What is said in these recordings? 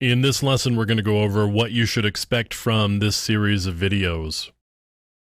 In this lesson, we're going to go over what you should expect from this series of videos.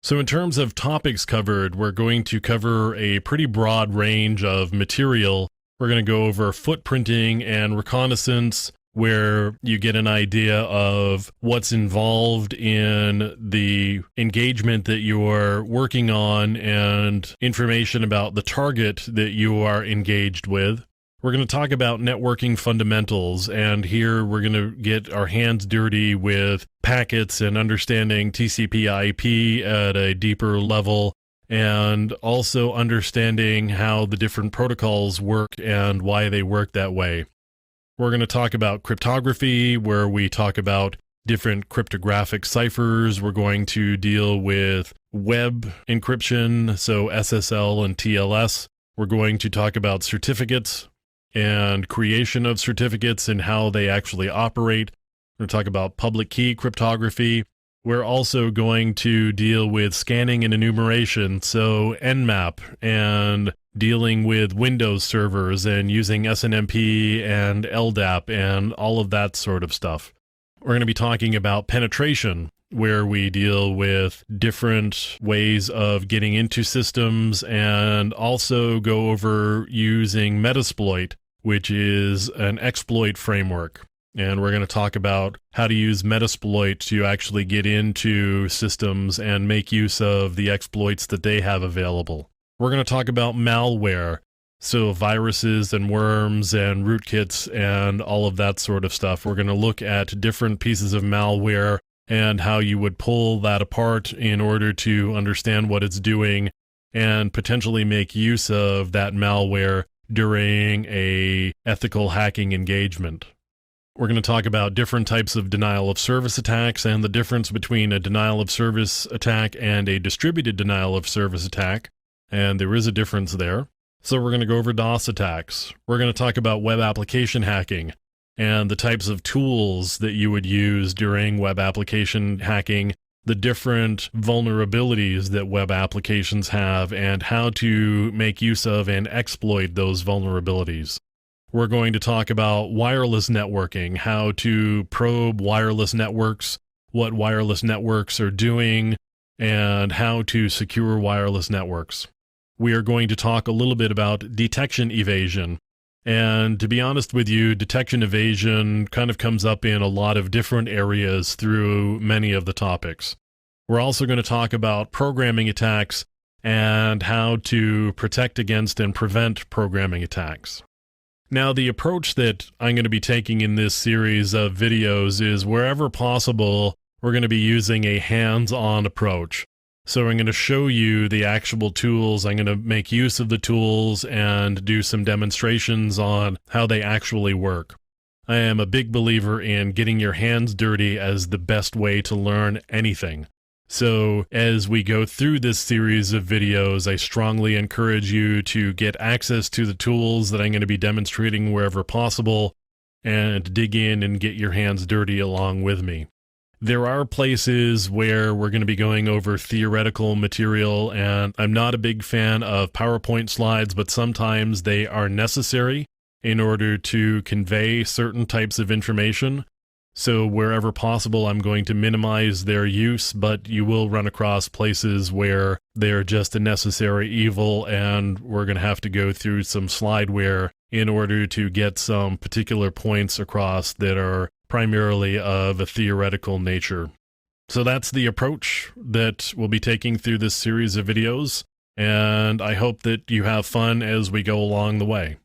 So in terms of topics covered, we're going to cover a pretty broad range of material. We're going to go over footprinting and reconnaissance, where you get an idea of what's involved in the engagement that you're working on and information about the target that you are engaged with. We're going to talk about networking fundamentals, and here we're going to get our hands dirty with packets and understanding TCP/IP at a deeper level, and also understanding how the different protocols work and why they work that way. We're going to talk about cryptography, where we talk about different cryptographic ciphers. We're going to deal with web encryption, so SSL and TLS. We're going to talk about certificates and creation of certificates and how they actually operate. We're going to talk about public key cryptography. We're also going to deal with scanning and enumeration, so Nmap, and dealing with Windows servers and using SNMP and LDAP and all of that sort of stuff. We're going to be talking about penetration, where we deal with different ways of getting into systems, and also go over using Metasploit, which is an exploit framework. And we're going to talk about how to use Metasploit to actually get into systems and make use of the exploits that they have available. We're going to talk about malware, so viruses and worms and rootkits and all of that sort of stuff. We're going to look at different pieces of malware and how you would pull that apart in order to understand what it's doing and potentially make use of that malware during a ethical hacking engagement. We're going to talk about different types of denial of service attacks and the difference between a denial of service attack and a distributed denial of service attack, and there is a difference there. So we're going to go over DOS attacks. We're going to talk about web application hacking and the types of tools that you would use during web application hacking, the different vulnerabilities that web applications have, and how to make use of and exploit those vulnerabilities. We're going to talk about wireless networking, how to probe wireless networks, what wireless networks are doing, and how to secure wireless networks. We are going to talk a little bit about detection evasion. And to be honest with you, detection evasion kind of comes up in a lot of different areas through many of the topics. We're also going to talk about programming attacks and how to protect against and prevent programming attacks. Now, the approach that I'm going to be taking in this series of videos is, wherever possible, we're going to be using a hands-on approach. So I'm going to show you the actual tools. I'm going to make use of the tools and do some demonstrations on how they actually work. I am a big believer in getting your hands dirty as the best way to learn anything. So as we go through this series of videos, I strongly encourage you to get access to the tools that I'm going to be demonstrating wherever possible, and dig in and get your hands dirty along with me. There are places where we're going to be going over theoretical material, and I'm not a big fan of PowerPoint slides, but sometimes they are necessary in order to convey certain types of information. So wherever possible, I'm going to minimize their use, but you will run across places where they're just a necessary evil, and we're going to have to go through some slideware in order to get some particular points across that are primarily of a theoretical nature. So that's the approach that we'll be taking through this series of videos, and I hope that you have fun as we go along the way.